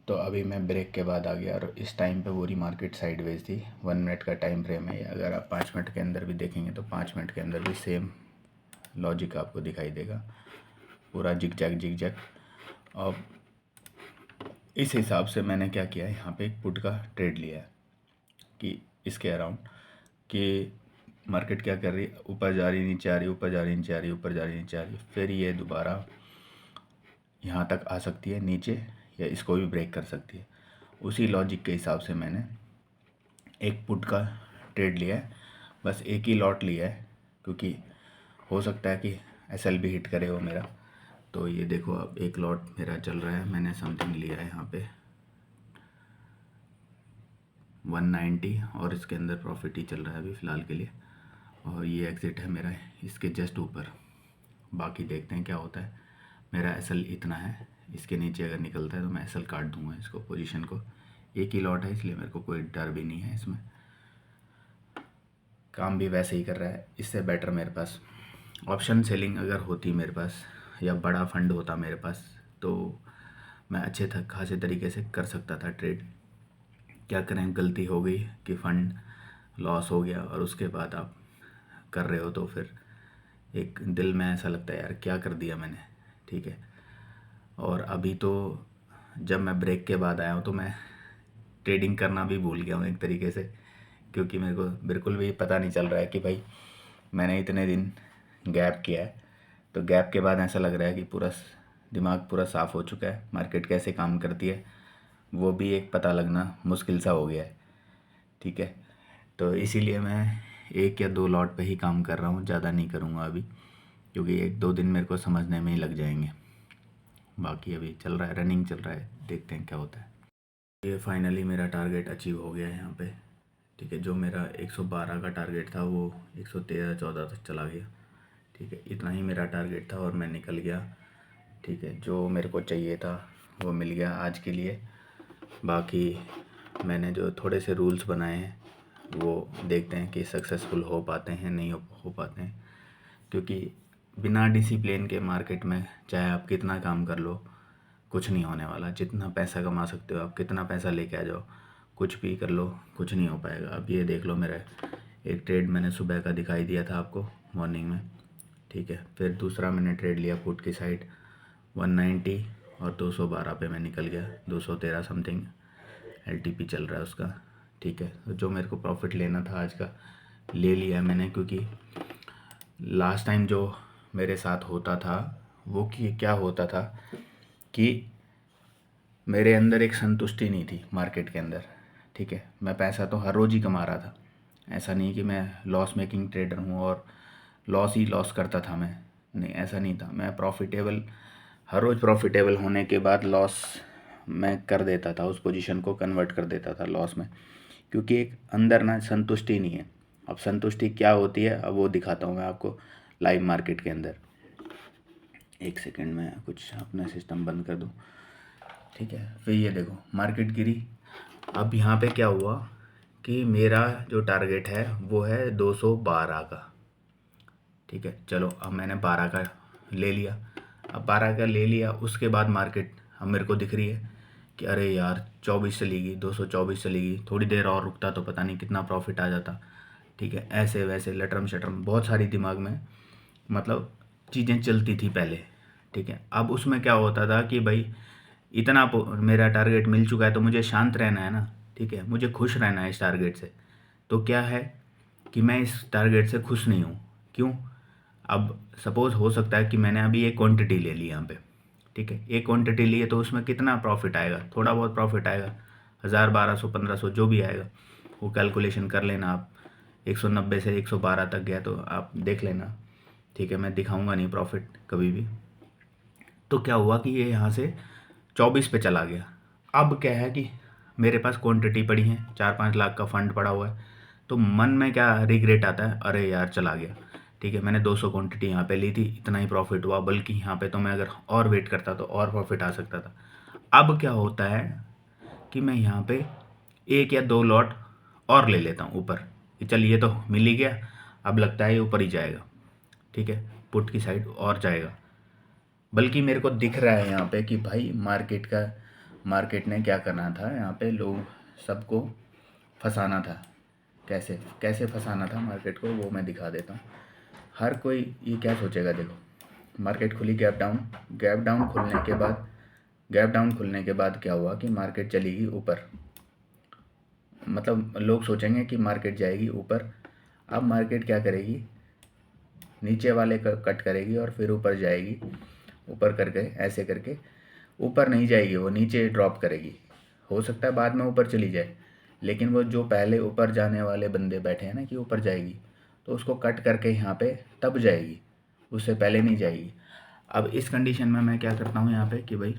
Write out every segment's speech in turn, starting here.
तो अभी मैं ब्रेक के बाद आ गया और इस टाइम पे पूरी मार्केट साइडवेज थी। 1 मिनट का टाइम फ्रेम है। अगर आप 5 मिनट के अंदर भी देखेंगे तो 5 मिनट के अंदर भी सेम लॉजिक आपको दिखाई देगा, पूरा जिग जैग। और इस हिसाब से मैंने क्या किया है, यहाँ पे एक पुट का ट्रेड लिया है कि इसके अराउंड कि मार्केट क्या कर रही है, ऊपर जा रही, नीचे आ रही, ऊपर जा रही, नीचे आ रही, ऊपर जा रही, नीचे आ रही, फिर ये दोबारा यहाँ तक आ सकती है नीचे, या इसको भी ब्रेक कर सकती है। उसी लॉजिक के हिसाब से मैंने एक पुट का ट्रेड लिया है। बस एक ही लॉट लिया है क्योंकि हो सकता है कि एसएल भी हिट करे वो मेरा। तो ये देखो, अब एक लॉट मेरा चल रहा है, मैंने समथिंग लिया है यहाँ पे 190 और इसके अंदर प्रॉफिट ही चल रहा है अभी फ़िलहाल के लिए। और ये एग्ज़िट है मेरा इसके जस्ट ऊपर। बाकी देखते हैं क्या होता है। मेरा एसएल इतना है, इसके नीचे अगर निकलता है तो मैं एसएल काट दूंगा इसको, पोजीशन को। एक ही लॉट है इसलिए मेरे को कोई डर भी नहीं है इसमें। काम भी वैसे ही कर रहा है। इससे बेटर मेरे पास ऑप्शन सेलिंग अगर होती मेरे पास, या बड़ा फंड होता मेरे पास, तो मैं अच्छे खासे तरीके से कर सकता था ट्रेड। क्या करें, गलती हो गई कि फ़ंड लॉस हो गया और उसके बाद आप कर रहे हो तो फिर एक दिल में ऐसा लगता है यार क्या कर दिया मैंने। ठीक है। और अभी तो जब मैं ब्रेक के बाद आया हूँ तो मैं ट्रेडिंग करना भी भूल गया हूँ एक तरीके से, क्योंकि मेरे को बिल्कुल भी पता नहीं चल रहा है कि भाई मैंने इतने दिन गैप किया है। तो गैप के बाद ऐसा लग रहा है कि पूरा दिमाग पूरा साफ़ हो चुका है, मार्केट कैसे काम करती है वो भी एक पता लगना मुश्किल सा हो गया है। ठीक है। तो इसीलिए मैं 1 या 2 लॉट पे ही काम कर रहा हूँ, ज़्यादा नहीं करूँगा अभी, क्योंकि 1-2 दिन मेरे को समझने में ही लग जाएंगे। बाकी अभी चल रहा है, रनिंग चल रहा है, देखते हैं क्या होता है। ये फाइनली मेरा टारगेट अचीव हो गया है यहाँ पे। ठीक है। जो मेरा 112 का टारगेट था वो 113-14 तक चला गया। ठीक है। इतना ही मेरा टारगेट था और मैं निकल गया। ठीक है। जो मेरे को चाहिए था वो मिल गया आज के लिए। बाकी मैंने जो थोड़े से रूल्स बनाए हैं वो देखते हैं कि सक्सेसफुल हो पाते हैं नहीं हो पाते हैं, क्योंकि बिना डिसिप्लिन के मार्केट में चाहे आप कितना काम कर लो कुछ नहीं होने वाला। जितना पैसा कमा सकते हो आप, कितना पैसा लेके आ जाओ, कुछ भी कर लो, कुछ नहीं हो पाएगा। अब ये देख लो, मेरा एक ट्रेड मैंने सुबह का दिखाई दिया था आपको मॉर्निंग में। ठीक है। फिर दूसरा मैंने ट्रेड लिया पुट की साइड 190 और 212 पे मैं निकल गया। 213 समथिंग एलटीपी चल रहा है उसका। ठीक है। तो जो मेरे को प्रॉफिट लेना था आज का ले लिया मैंने, क्योंकि लास्ट टाइम जो मेरे साथ होता था वो कि क्या होता था कि मेरे अंदर एक संतुष्टि नहीं थी मार्केट के अंदर। ठीक है। मैं पैसा तो हर रोज़ ही कमा रहा था, ऐसा नहीं कि मैं लॉस मेकिंग ट्रेडर हूँ और लॉस ही लॉस करता था मैं, नहीं ऐसा नहीं था। मैं प्रॉफिटेबल, हर रोज़ प्रॉफिटेबल होने के बाद लॉस मैं कर देता था, उस पोजीशन को कन्वर्ट कर देता था लॉस में, क्योंकि एक अंदर ना संतुष्टि नहीं है। अब संतुष्टि क्या होती है अब वो दिखाता हूँ मैं आपको लाइव मार्केट के अंदर। एक सेकंड में कुछ अपना सिस्टम बंद कर दूँ। ठीक है। फिर ये देखो मार्केट गिरी। अब यहाँ पे क्या हुआ कि मेरा जो टारगेट है वो है 212 का। ठीक है। चलो अब मैंने 12 का ले लिया। अब 12 का ले लिया, उसके बाद मार्केट अब मेरे को दिख रही है कि अरे यार 24 चली गई, 224 चली गई, थोड़ी देर और रुकता तो पता नहीं कितना प्रॉफिट आ जाता। ठीक है। ऐसे वैसे लटरम शटरम बहुत सारी दिमाग में मतलब चीज़ें चलती थी पहले। ठीक है। अब उसमें क्या होता था कि भाई इतना मेरा टारगेट मिल चुका है तो मुझे शांत रहना है ना। ठीक है। मुझे खुश रहना है इस टारगेट से। तो क्या है कि मैं इस टारगेट से खुश नहीं हूँ। क्यों? अब सपोज़ हो सकता है कि मैंने अभी एक क्वांटिटी ले ली यहाँ पे। ठीक है। एक क्वांटिटी ली है तो उसमें कितना प्रॉफिट आएगा, थोड़ा बहुत प्रॉफिट आएगा, 1000, 1200, 1500 जो भी आएगा वो कैलकुलेशन कर लेना आप। 190 से 112 तक गया तो आप देख लेना। ठीक है। मैं दिखाऊंगा नहीं प्रॉफिट कभी भी। तो क्या हुआ कि ये यहाँ से 24 पे चला गया। अब क्या है कि मेरे पास क्वांटिटी पड़ी है, 4-5 लाख का फंड पड़ा हुआ है, तो मन में क्या रिग्रेट आता है, अरे यार चला गया। ठीक है। मैंने 200 क्वांटिटी यहाँ पे ली थी, इतना ही प्रॉफिट हुआ, बल्कि यहाँ पे तो मैं अगर और वेट करता तो और प्रॉफिट आ सकता था। अब क्या होता है कि मैं यहाँ पे 1 या 2 लॉट और ले लेता हूँ ऊपर कि चलिए तो मिल ही गया, अब लगता है ये ऊपर ही जाएगा। ठीक है। पुट की साइड और जाएगा, बल्कि मेरे को दिख रहा है यहाँ पे कि भाई मार्केट का मार्केट ने क्या करना था, यहाँ पे लोग सबको फंसाना था। कैसे कैसे फंसाना था मार्केट को, वो मैं दिखा देता हूँ। हर कोई ये क्या सोचेगा, देखो मार्केट खुली गैप डाउन, गैप डाउन खुलने के बाद क्या हुआ कि मार्केट चलेगी ऊपर। मतलब लोग सोचेंगे कि मार्केट जाएगी ऊपर। अब मार्केट क्या करेगी, नीचे वाले का कट करेगी और फिर ऊपर जाएगी। ऊपर करके ऐसे करके ऊपर नहीं जाएगी, वो नीचे ड्रॉप करेगी। हो सकता है बाद में ऊपर चली जाए, लेकिन वो जो पहले ऊपर जाने वाले बंदे बैठे हैं ना कि ऊपर जाएगी, तो उसको कट करके यहाँ पे तब जाएगी, उससे पहले नहीं जाएगी। अब इस कंडीशन में मैं क्या करता हूँ यहाँ पे कि भाई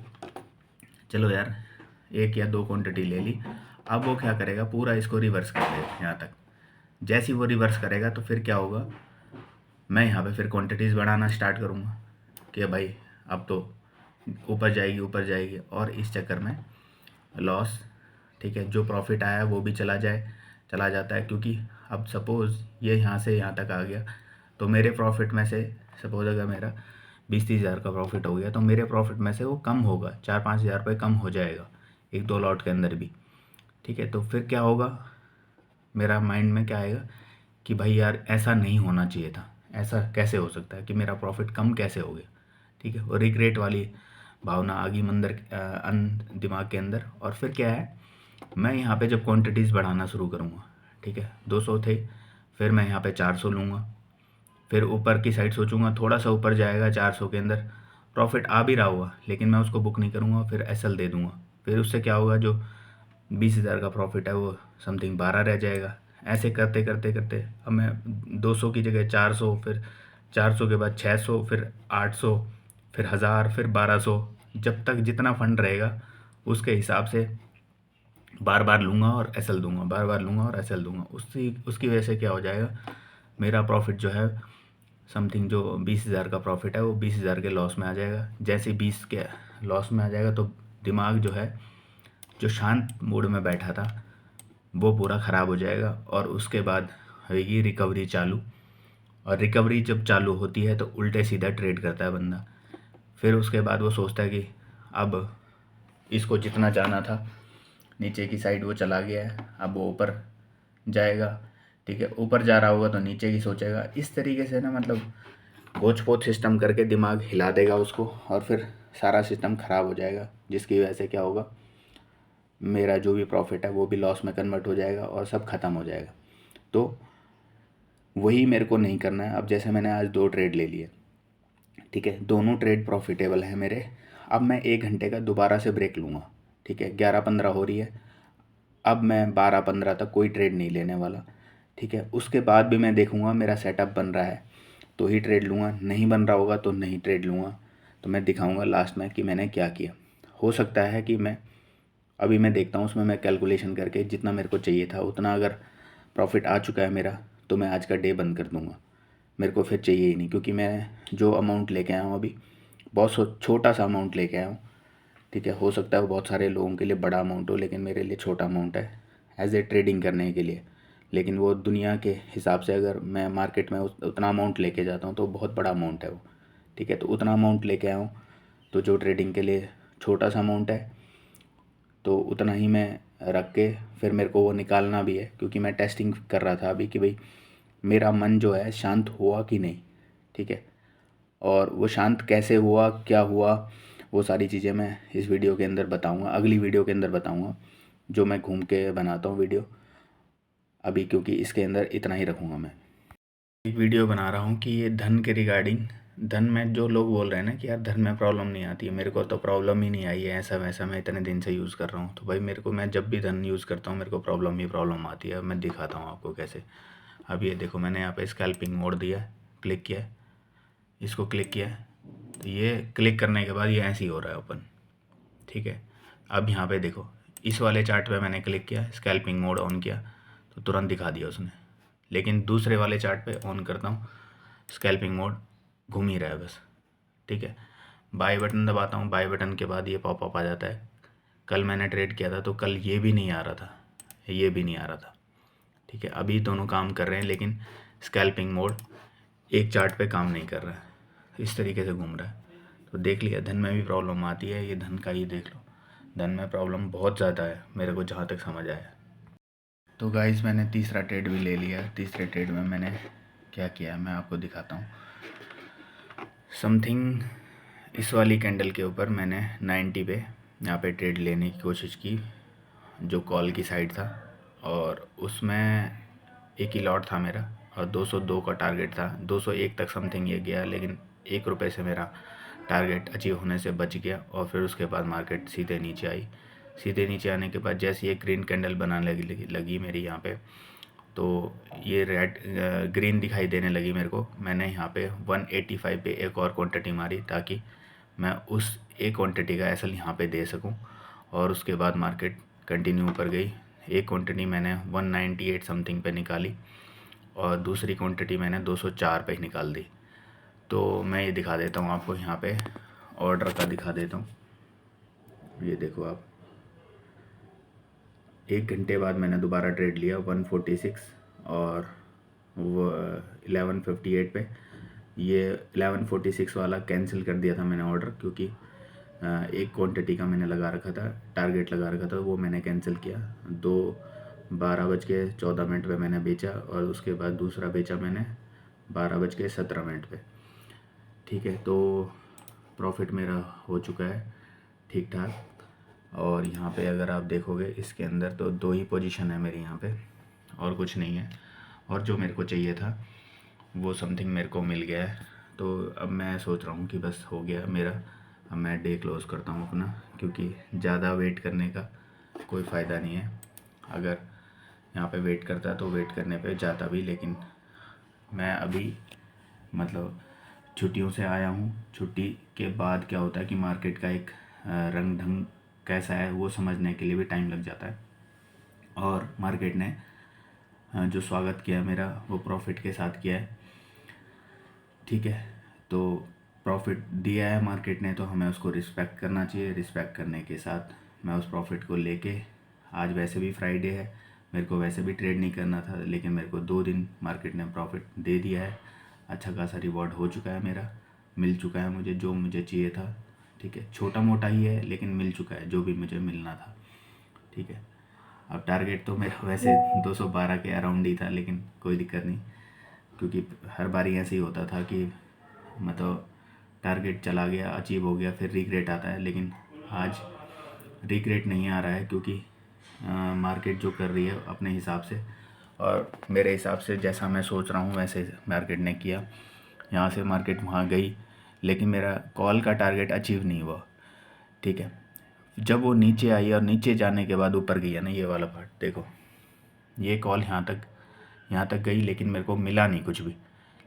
चलो यार 1 या 2 क्वांटिटी ले ली। अब वो क्या करेगा, पूरा इसको रिवर्स कर देगा यहाँ तक। जैसे ही वो रिवर्स करेगा तो फिर क्या होगा, मैं यहाँ पे फिर क्वांटिटीज़ बढ़ाना स्टार्ट करूँगा कि भाई अब तो ऊपर जाएगी और इस चक्कर में लॉस, ठीक है, जो प्रॉफिट आया वो भी चला जाता है। क्योंकि अब सपोज़ ये यहाँ से यहाँ तक आ गया, तो मेरे प्रॉफिट में से सपोज़ अगर मेरा 20-30 हज़ार का प्रॉफिट हो गया, तो मेरे प्रॉफिट में से वो कम होगा, 4-5 हज़ार रुपये कम हो जाएगा 1-2 लॉट के अंदर भी, ठीक है। तो फिर क्या होगा, मेरा माइंड में क्या आएगा कि भाई यार ऐसा नहीं होना चाहिए था, ऐसा कैसे हो सकता है कि मेरा प्रॉफिट कम कैसे हो गया, ठीक है। और रिग्रेट वाली भावना आ गई दिमाग के अंदर। और फिर क्या है, मैं यहाँ पे जब क्वांटिटीज़ बढ़ाना शुरू करूँगा, ठीक है, 200 थे, फिर मैं यहाँ पे 400 लूँगा। फिर ऊपर की साइड सोचूंगा थोड़ा सा ऊपर जाएगा 400 के अंदर, प्रॉफिट आ भी रहा होगा, लेकिन मैं उसको बुक नहीं करूँगा, फिर एसएल दे दूँगा। फिर उससे क्या होगा, जो 20 हज़ार का प्रॉफिट है वो समथिंग 12 रह जाएगा। ऐसे करते करते करते अब मैं 200 की जगह 400, फिर 400 के बाद 600, फिर 800, फिर 1000, फिर 1200, जब तक जितना फंड रहेगा उसके हिसाब से बार बार लूँगा और एसएल दूंगा, बार बार लूँगा और एसएल दूंगा। उसकी वजह से क्या हो जाएगा, मेरा प्रॉफिट जो है समथिंग जो 20 हज़ार का प्रॉफिट है वो 20 हज़ार के लॉस में आ जाएगा। जैसे 20 के लॉस में आ जाएगा तो दिमाग जो है, जो शांत मूड में बैठा था, वो पूरा ख़राब हो जाएगा। और उसके बाद होगी रिकवरी चालू। और रिकवरी जब चालू होती है तो उल्टे सीधा ट्रेड करता है बंदा। फिर उसके बाद वो सोचता है कि अब इसको जितना जाना था नीचे की साइड वो चला गया है, अब वो ऊपर जाएगा, ठीक है। ऊपर जा रहा होगा तो नीचे की सोचेगा। इस तरीके से ना, मतलब गोच पोच सिस्टम करके दिमाग हिला देगा उसको, और फिर सारा सिस्टम ख़राब हो जाएगा, जिसकी वजह से क्या होगा, मेरा जो भी प्रॉफिट है वो भी लॉस में कन्वर्ट हो जाएगा और सब ख़त्म हो जाएगा। तो वही मेरे को नहीं करना है। अब जैसे मैंने आज 2 ट्रेड ले लिए, ठीक है, दोनों ट्रेड प्रॉफिटेबल है मेरे। अब मैं 1 घंटे का दोबारा से ब्रेक लूँगा, ठीक है। 11:15 हो रही है, अब मैं 12:15 तक कोई ट्रेड नहीं लेने वाला, ठीक है। उसके बाद भी मैं देखूँगा मेरा सेटअप बन रहा है तो ही ट्रेड लूँगा, नहीं बन रहा होगा तो नहीं ट्रेड लूँगा। तो मैं दिखाऊँगा लास्ट में कि मैंने क्या किया। हो सकता है कि मैं देखता हूँ उसमें मैं कैलकुलेशन करके जितना मेरे को चाहिए था उतना अगर प्रॉफिट आ चुका है मेरा, तो मैं आज का डे बंद कर दूँगा। मेरे को फिर चाहिए ही नहीं, क्योंकि मैं जो अमाउंट लेके आया हूँ अभी बहुत छोटा सा अमाउंट लेके आया हूँ, ठीक है। हो सकता है वो बहुत सारे लोगों के लिए बड़ा अमाउंट हो, लेकिन मेरे लिए छोटा अमाउंट है एज ए ट्रेडिंग करने के लिए। लेकिन वो दुनिया के हिसाब से अगर मैं मार्केट में उतना अमाउंट लेके जाता हूँ तो बहुत बड़ा अमाउंट है वो, ठीक है। तो उतना अमाउंट लेके आया हूँ, तो जो ट्रेडिंग के लिए छोटा सा अमाउंट है तो उतना ही मैं रख के फिर मेरे को वो निकालना भी है, क्योंकि मैं टेस्टिंग कर रहा था अभी कि भाई मेरा मन जो है शांत हुआ कि नहीं, ठीक है। और वो शांत कैसे हुआ, क्या हुआ, वो सारी चीज़ें मैं इस वीडियो के अंदर बताऊंगा, अगली वीडियो के अंदर बताऊंगा, जो मैं घूम के बनाता हूँ वीडियो अभी, क्योंकि इसके अंदर इतना ही रखूँगा। मैं एक वीडियो बना रहा हूँ कि ये धन के रिगार्डिंग, धन में जो लोग बोल रहे हैं ना कि यार धन में प्रॉब्लम नहीं आती है, मेरे को तो प्रॉब्लम ही नहीं आई है, ऐसा वैसा, मैं इतने दिन से यूज़ कर रहा हूँ। तो भाई मेरे को, मैं जब भी धन यूज़ करता हूँ मेरे को प्रॉब्लम ही प्रॉब्लम आती है। मैं दिखाता हूँ आपको कैसे। अब ये देखो, मैंने यहाँ पे स्कैल्पिंग मोड दिया, क्लिक किया, इसको क्लिक किया, तो ये क्लिक करने के बाद ये ऐसे ही हो रहा है ओपन, ठीक है। अब यहाँ पे देखो, इस वाले चार्ट पे मैंने क्लिक किया, स्कैल्पिंग मोड ऑन किया तो तुरंत दिखा दिया उसने। लेकिन दूसरे वाले चार्ट पे ऑन करता हूँ, स्कैल्पिंग मोड घूम ही रहा है बस, ठीक है। बाय बटन दबाता हूँ, बाय बटन के बाद ये पॉपअप आ जाता है। कल मैंने ट्रेड किया था तो कल ये भी नहीं आ रहा था, ये भी नहीं आ रहा था, ठीक है। अभी दोनों काम कर रहे हैं, लेकिन स्कैल्पिंग मोड एक चार्ट पे काम नहीं कर रहा है, इस तरीके से घूम रहा है। तो देख लिया, धन में भी प्रॉब्लम आती है, ये धन का ही देख लो। धन में प्रॉब्लम बहुत ज़्यादा है मेरे को जहाँ तक समझ आया। तो गाइस मैंने तीसरा ट्रेड भी ले लिया। तीसरे ट्रेड में मैंने क्या किया मैं आपको दिखाता हूँ। समथिंग इस वाली कैंडल के ऊपर मैंने 90 पे यहाँ पे ट्रेड लेने की कोशिश की, जो कॉल की साइड था, और उसमें एक ही लॉट था मेरा और 202 का टारगेट था। 201 तक समथिंग ये गया, लेकिन ₹1 से मेरा टारगेट अचीव होने से बच गया। और फिर उसके बाद मार्केट सीधे नीचे आई। सीधे नीचे आने के बाद जैसे ये ग्रीन कैंडल बनाने लगी मेरी यहाँ पे, तो ये रेड ग्रीन दिखाई देने लगी मेरे को। मैंने यहाँ पे 185 पे एक और क्वांटिटी मारी ताकि मैं उस एक क्वांटिटी का एसएल यहाँ पे दे सकूँ। और उसके बाद मार्केट कंटिन्यू ऊपर गई। एक क्वांटिटी मैंने 198 समथिंग पे निकाली और दूसरी क्वांटिटी मैंने 204 पे निकाल दी। तो मैं ये दिखा देता हूँ आपको, यहाँ पे ऑर्डर का दिखा देता हूँ। ये देखो आप, 1 घंटे बाद मैंने दोबारा ट्रेड लिया 146 और वो 1158 पे। ये 1146 वाला कैंसिल कर दिया था मैंने ऑर्डर, क्योंकि एक क्वांटिटी का मैंने लगा रखा था, टारगेट लगा रखा था, वो मैंने कैंसिल किया। 12:14 पे मैंने बेचा और उसके बाद दूसरा बेचा मैंने 12:17 पे। ठीक है, तो प्रॉफिट मेरा हो चुका है ठीक ठाक। और यहाँ पे अगर आप देखोगे इसके अंदर तो 2 ही पोजीशन है मेरी यहाँ पे, और कुछ नहीं है। और जो मेरे को चाहिए था वो समथिंग मेरे को मिल गया है। तो अब मैं सोच रहा हूँ कि बस हो गया मेरा, अब मैं डे क्लोज़ करता हूँ अपना, क्योंकि ज़्यादा वेट करने का कोई फ़ायदा नहीं है। अगर यहाँ पे वेट करता तो वेट करने पे जाता भी, लेकिन मैं अभी मतलब छुट्टियों से आया हूँ। छुट्टी के बाद क्या होता है कि मार्केट का एक रंग ढंग कैसा है वो समझने के लिए भी टाइम लग जाता है। और मार्केट ने जो स्वागत किया मेरा वो प्रॉफिट के साथ किया है। ठीक है, तो प्रॉफिट दिया है मार्केट ने तो हमें उसको रिस्पेक्ट करना चाहिए। रिस्पेक्ट करने के साथ मैं उस प्रॉफिट को लेके, आज वैसे भी फ्राइडे है, मेरे को वैसे भी ट्रेड नहीं करना था, लेकिन मेरे को 2 दिन मार्केट ने प्रॉफिट दे दिया है। अच्छा खासा रिवॉर्ड हो चुका है मेरा, मिल चुका है मुझे जो मुझे चाहिए था। ठीक है, छोटा मोटा ही है लेकिन मिल चुका है जो भी मुझे मिलना था। ठीक है, अब टारगेट तो मेरा वैसे 212 के अराउंड ही था, लेकिन कोई दिक्कत नहीं, क्योंकि हर बारी ऐसे ही होता था कि मतलब टारगेट चला गया, अचीव हो गया, फिर रिग्रेट आता है। लेकिन आज रिग्रेट नहीं आ रहा है, क्योंकि मार्केट जो कर रही है अपने हिसाब से, और मेरे हिसाब से जैसा मैं सोच रहा हूँ वैसे मार्केट ने किया। यहाँ से मार्केट वहाँ गई, लेकिन मेरा कॉल का टारगेट अचीव नहीं हुआ। ठीक है, जब वो नीचे आई और नीचे जाने के बाद ऊपर गई है ना, ये वाला पार्ट देखो, ये कॉल यहाँ तक गई, लेकिन मेरे को मिला नहीं कुछ भी।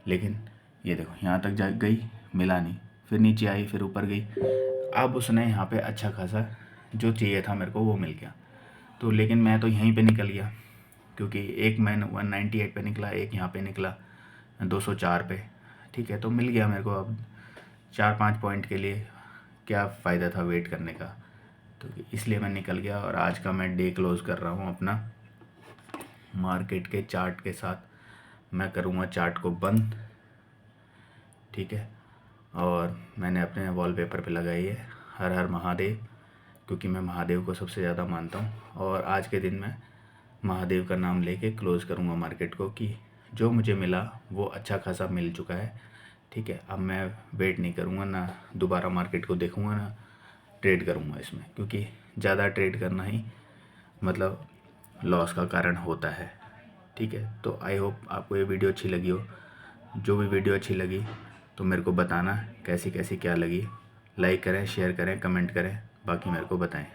लेकिन ये देखो यहाँ तक जा गई, मिला नहीं, फिर नीचे आई, फिर ऊपर गई। अब उसने यहाँ पे अच्छा खासा जो चाहिए था मेरे को वो मिल गया। तो लेकिन मैं तो यहीं पे निकल गया, क्योंकि एक मैं 198 पे निकला, एक यहाँ पे निकला 204 पे। ठीक है, तो मिल गया मेरे को। अब 4-5 पॉइंट के लिए क्या फ़ायदा था वेट करने का, तो इसलिए मैं निकल गया। और आज का मैं डे क्लोज़ कर रहा हूँ अपना मार्केट के चार्ट के साथ। मैं करूँगा चार्ट को बंद। ठीक है, और मैंने अपने वॉलपेपर पे लगाई है हर हर महादेव, क्योंकि मैं महादेव को सबसे ज़्यादा मानता हूँ। और आज के दिन मैं महादेव का नाम लेके क्लोज़ करूँगा मार्केट को, कि जो मुझे मिला वो अच्छा खासा मिल चुका है। ठीक है, अब मैं वेट नहीं करूँगा, ना दोबारा मार्केट को देखूँगा, ना ट्रेड करूँगा इसमें, क्योंकि ज़्यादा ट्रेड करना ही मतलब लॉस का कारण होता है। ठीक है, तो आई होप आपको ये वीडियो अच्छी लगी हो। जो भी वीडियो अच्छी लगी तो मेरे को बताना कैसी कैसी क्या लगी। लाइक करें, शेयर करें, कमेंट करें, बाकी मेरे को बताएं।